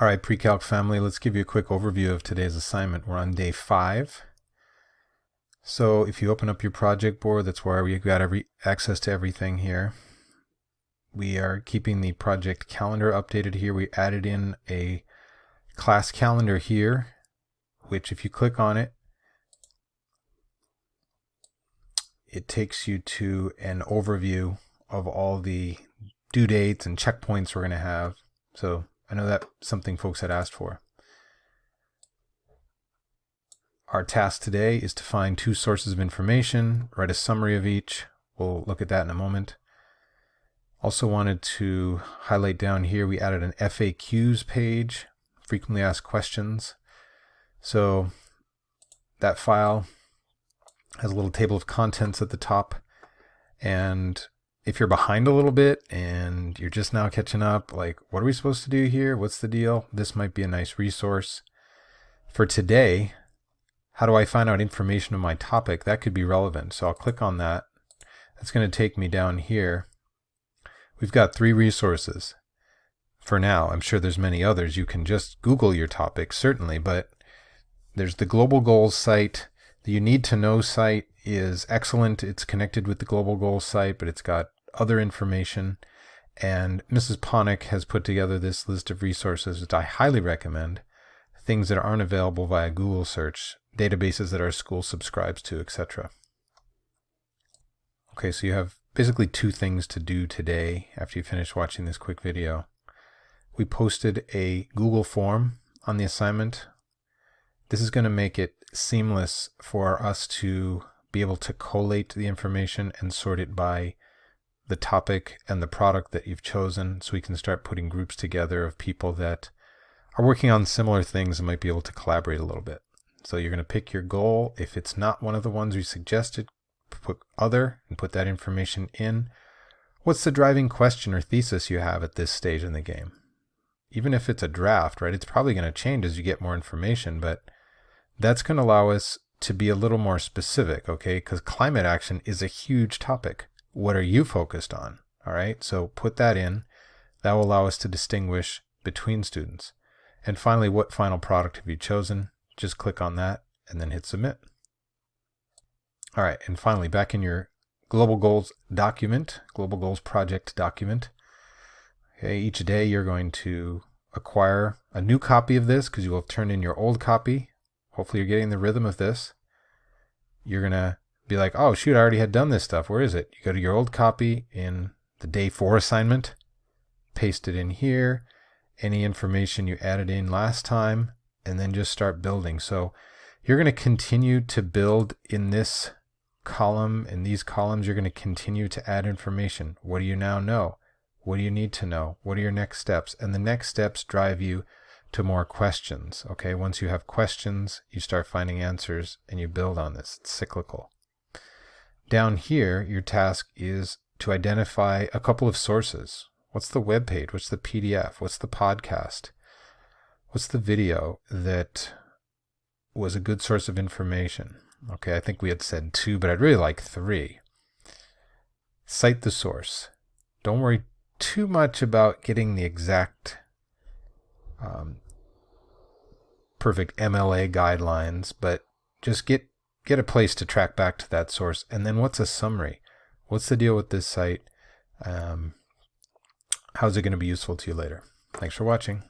All right, Pre-Calc family, let's give you a quick overview of today's assignment. We're on day 5. So if you open up your project board, that's where we've got access to everything here. We are keeping the project calendar updated here. We added in a class calendar here, which if you click on it, it takes you to an overview of all the due dates and checkpoints we're going to have. So I know that's something folks had asked for. Our task today is to find 2 sources of information, write a summary of each. We'll look at that in a moment. Also wanted to highlight down here, we added an FAQs page, frequently asked questions. So that file has a little table of contents at the top. And if you're behind a little bit and you're just now catching up, like, what are we supposed to do here? What's the deal? This might be a nice resource. For today, how do I find out information on my topic? That could be relevant. So I'll click on that. That's going to take me down here. We've got 3 resources for now. I'm sure there's many others. You can just Google your topic, certainly, but there's the Global Goals site. The You Need to Know site is excellent. It's connected with the Global Goals site, but it's got other information. And Mrs. Ponick has put together this list of resources, which I highly recommend. Things that aren't available via Google search, databases that our school subscribes to, etc. Okay, so you have basically 2 things to do today after you finish watching this quick video. We posted a Google form on the assignment. This is going to make it seamless for us to be able to collate the information and sort it by the topic and the product that you've chosen, so we can start putting groups together of people that are working on similar things and might be able to collaborate a little bit. So you're going to pick your goal. If it's not one of the ones we suggested, put other and put that information in. What's the driving question or thesis you have at this stage in the game? Even if it's a draft, right? It's probably going to change as you get more information, but that's going to allow us to be a little more specific, okay? Because climate action is a huge topic. What are you focused on? All right, so put that in. That will allow us to distinguish between students. And finally, what final product have you chosen? Just click on that and then hit submit. All right, and finally, back in your Global Goals document, Global Goals project document, okay, each day you're going to acquire a new copy of this because you will have turned in your old copy. Hopefully you're getting the rhythm of this. You're going to be like, oh, shoot, I already had done this stuff. Where is it? You go to your old copy in the day 4 assignment, paste it in here, any information you added in last time, and then just start building. So you're going to continue to build in this column. In these columns, you're going to continue to add information. What do you now know? What do you need to know? What are your next steps? And the next steps drive you to more questions. Okay, once you have questions, you start finding answers and you build on this. It's cyclical. Down here, your task is to identify a couple of sources. What's the web page? What's the PDF? What's the podcast? What's the video that was a good source of information? Okay, I think we had said 2, but I'd really like 3. Cite the source. Don't worry too much about getting the exact perfect MLA guidelines, but just get a place to track back to that source. And then what's a summary? What's the deal with this site? How's it going to be useful to you later? Thanks for watching.